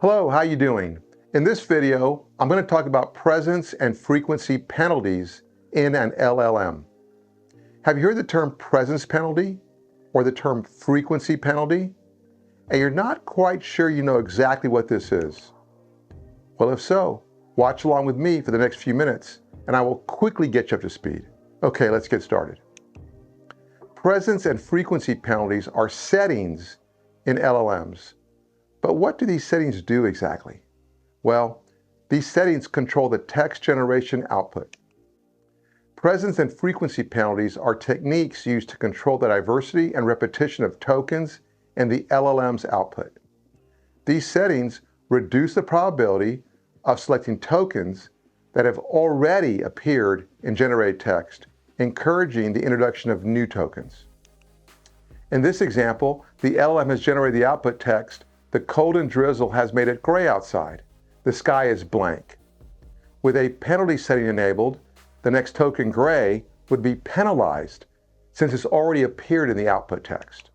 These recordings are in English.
Hello, how you doing? In this video, I'm going to talk about presence and frequency penalties in an LLM. Have you heard the term presence penalty or the term frequency penalty? And you're not quite sure you know exactly what this is? Well, if so, watch along with me for the next few minutes and I will quickly get you up to speed. Okay, let's get started. Presence and frequency penalties are settings in LLMs. But what do these settings do exactly? Well, these settings control the text generation output. Presence and frequency penalties are techniques used to control the diversity and repetition of tokens in the LLM's output. These settings reduce the probability of selecting tokens that have already appeared in generated text, encouraging the introduction of new tokens. In this example, the LLM has generated the output text, "The cold and drizzle has made it gray outside. The sky is blank." With a penalty setting enabled, the next token gray would be penalized since it's already appeared in the output text.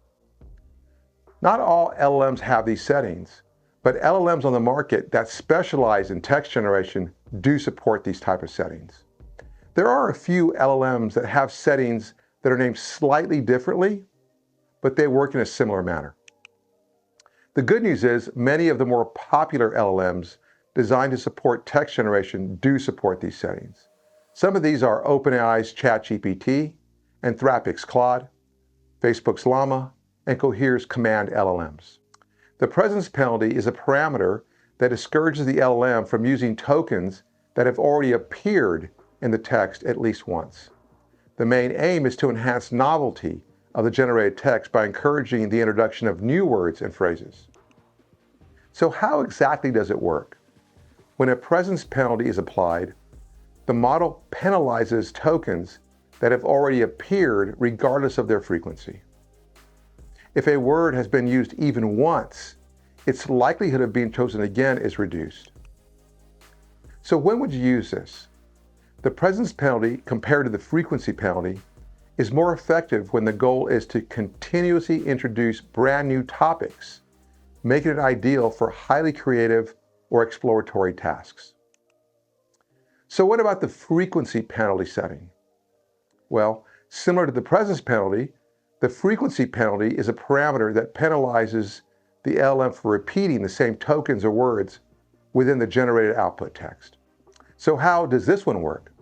Not all LLMs have these settings, but LLMs on the market that specialize in text generation do support these type of settings. There are a few LLMs that have settings that are named slightly differently, but they work in a similar manner. The good news is many of the more popular LLMs designed to support text generation do support these settings. Some of these are OpenAI's ChatGPT, Anthropic's Claude, Facebook's Llama, and Cohere's Command LLMs. The presence penalty is a parameter that discourages the LLM from using tokens that have already appeared in the text at least once. The main aim is to enhance novelty of the generated text by encouraging the introduction of new words and phrases. So how exactly does it work? When a presence penalty is applied, the model penalizes tokens that have already appeared regardless of their frequency. If a word has been used even once, its likelihood of being chosen again is reduced. So when would you use this? The presence penalty compared to the frequency penalty is more effective when the goal is to continuously introduce brand new topics, making it ideal for highly creative or exploratory tasks. So what about the frequency penalty setting? Well, similar to the presence penalty, the frequency penalty is a parameter that penalizes the LLM for repeating the same tokens or words within the generated output text. So how does this one work?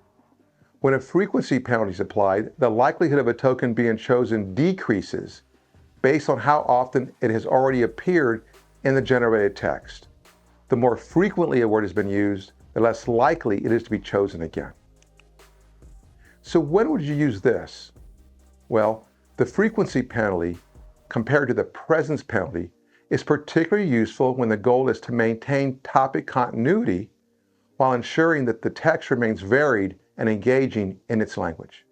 When a frequency penalty is applied, the likelihood of a token being chosen decreases based on how often it has already appeared in the generated text. The more frequently a word has been used, the less likely it is to be chosen again. So when would you use this? Well, the frequency penalty compared to the presence penalty is particularly useful when the goal is to maintain topic continuity while ensuring that the text remains varied and engaging in its language.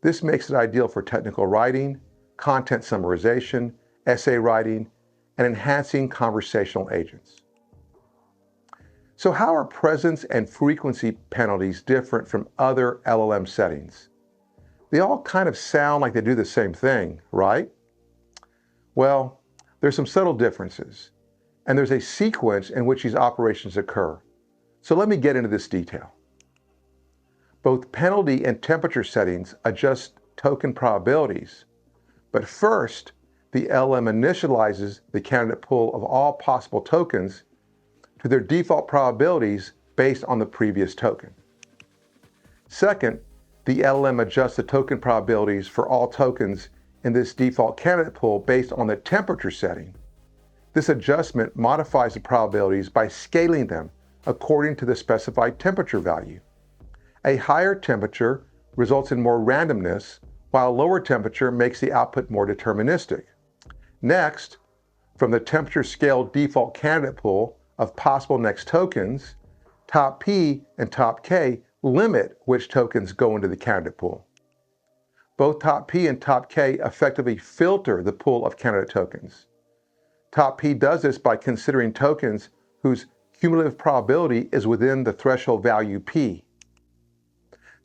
This makes it ideal for technical writing, content summarization, essay writing, and enhancing conversational agents. So how are presence and frequency penalties different from other LLM settings? They all kind of sound like they do the same thing, right? Well, there's some subtle differences, and there's a sequence in which these operations occur. So let me get into this detail. Both penalty and temperature settings adjust token probabilities, but first, the LLM initializes the candidate pool of all possible tokens to their default probabilities based on the previous token. Second, the LLM adjusts the token probabilities for all tokens in this default candidate pool based on the temperature setting. This adjustment modifies the probabilities by scaling them according to the specified temperature value. A higher temperature results in more randomness, while a lower temperature makes the output more deterministic. Next, from the temperature scale default candidate pool of possible next tokens, top P and top K limit which tokens go into the candidate pool. Both top P and top K effectively filter the pool of candidate tokens. Top P does this by considering tokens whose cumulative probability is within the threshold value P.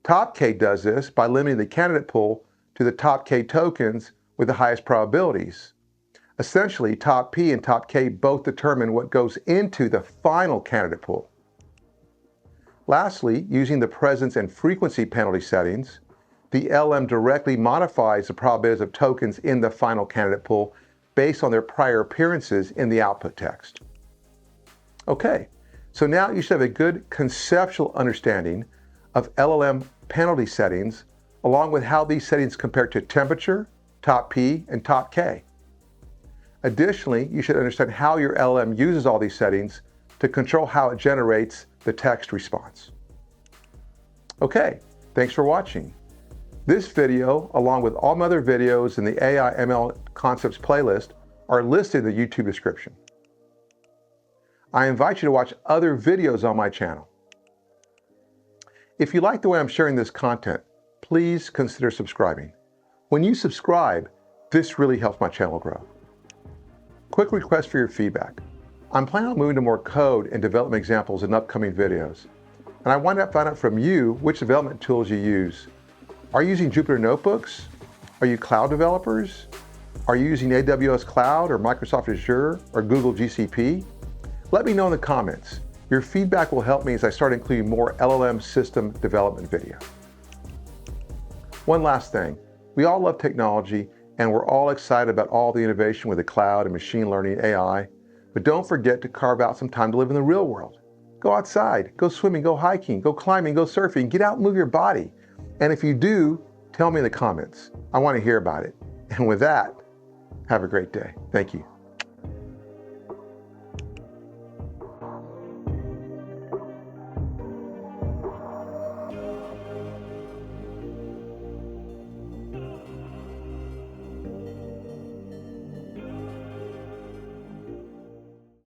Top K does this by limiting the candidate pool to the top K tokens with the highest probabilities. Essentially, top P and top K both determine what goes into the final candidate pool. Lastly, using the presence and frequency penalty settings, the LLM directly modifies the probabilities of tokens in the final candidate pool based on their prior appearances in the output text. Okay, so now you should have a good conceptual understanding of LLM penalty settings, along with how these settings compare to temperature, top P, and top K. Additionally, you should understand how your LLM uses all these settings to control how it generates the text response. Okay, thanks for watching. This video, along with all my other videos in the AI ML Concepts playlist, are listed in the YouTube description. I invite you to watch other videos on my channel. If you like the way I'm sharing this content, please consider subscribing. When you subscribe, this really helps my channel grow. Quick request for your feedback. I'm planning on moving to more code and development examples in upcoming videos. And I want to find out from you which development tools you use. Are you using Jupyter Notebooks? Are you cloud developers? Are you using AWS Cloud or Microsoft Azure or Google GCP? Let me know in the comments. Your feedback will help me as I start including more LLM system development videos. One last thing. We all love technology and we're all excited about all the innovation with the cloud and machine learning AI, but don't forget to carve out some time to live in the real world. Go outside, go swimming, go hiking, go climbing, go surfing, get out and move your body. And if you do, tell me in the comments. I want to hear about it. And with that, have a great day. Thank you.